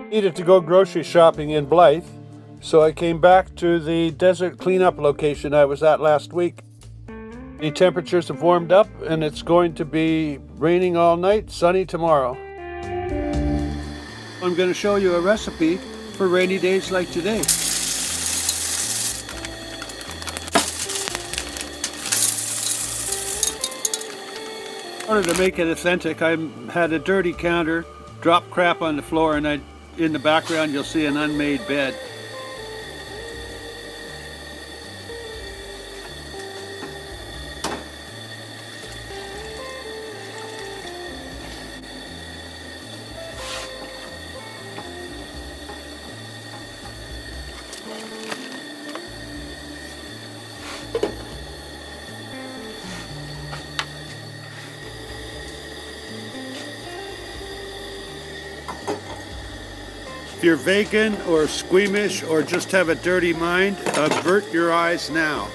Needed to go grocery shopping in Blythe, so I came back to the desert cleanup location I was at last week. The temperatures have warmed up and it's going to be raining all night, sunny tomorrow. I'm going to show you a recipe for rainy days like today. In order to make it authentic, I had a dirty counter, dropped crap on the floor, and in the background you'll see an unmade bed. If you're vegan or squeamish or just have a dirty mind, avert your eyes now.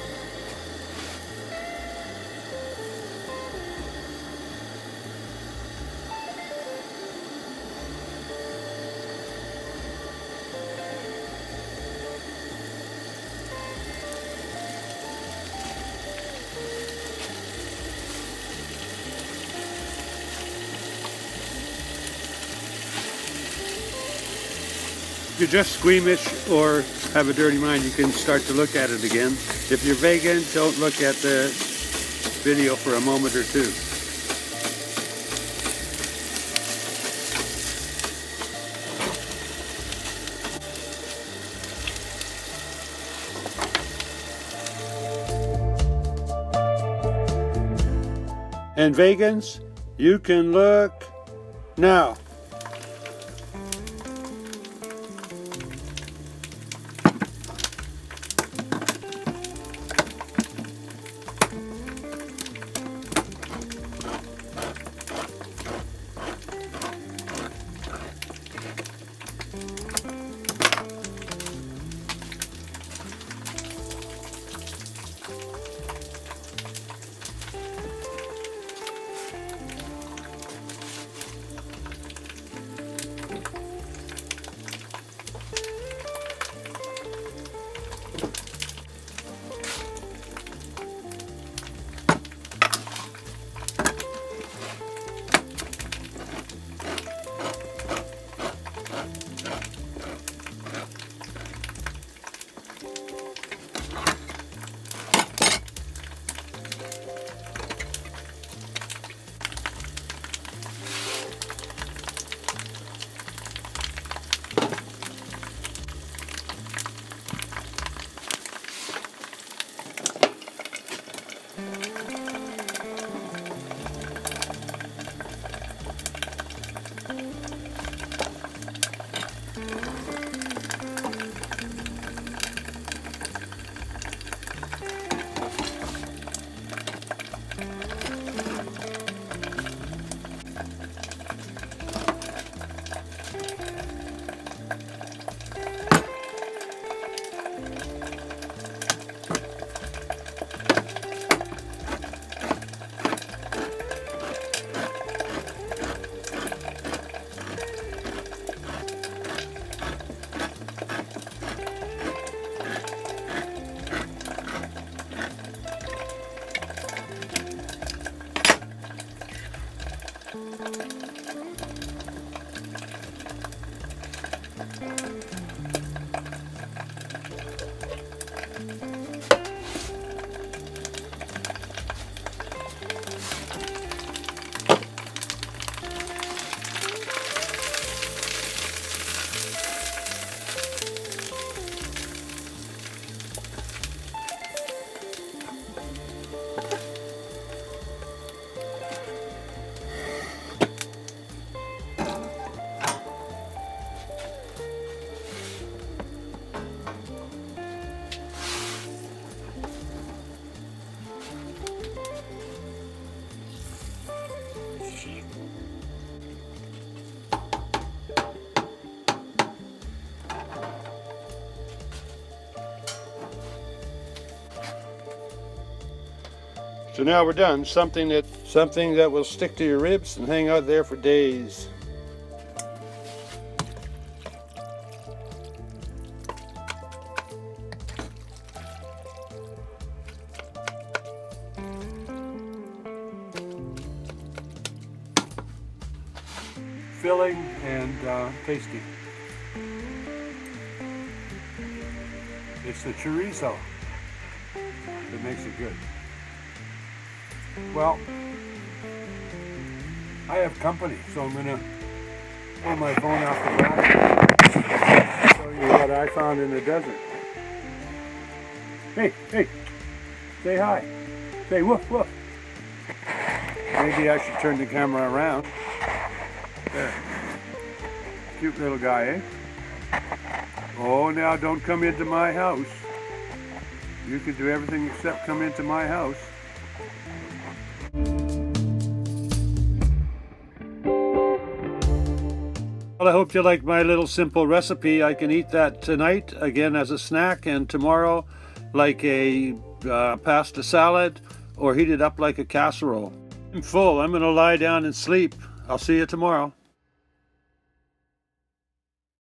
If you're just squeamish or have a dirty mind, you can start to look at it again. If you're vegan, don't look at the video for a moment or two. And vegans, you can look now. So now we're done. Something that will stick to your ribs and hang out there for days. filling and tasty. It's the chorizo that makes it good. Well, I have company, so I'm gonna pull my phone off the back and show you what I found in the desert. Hey, hey, say hi. Say woof, woof. Maybe I should turn the camera around. There. Cute little guy, eh? Oh, now don't come into my house. You can do everything except come into my house. Well, I hope you like my little simple recipe. I can eat that tonight, again, as a snack, and tomorrow like a pasta salad, or heat it up like a casserole. I'm full. I'm going to lie down and sleep. I'll see you tomorrow.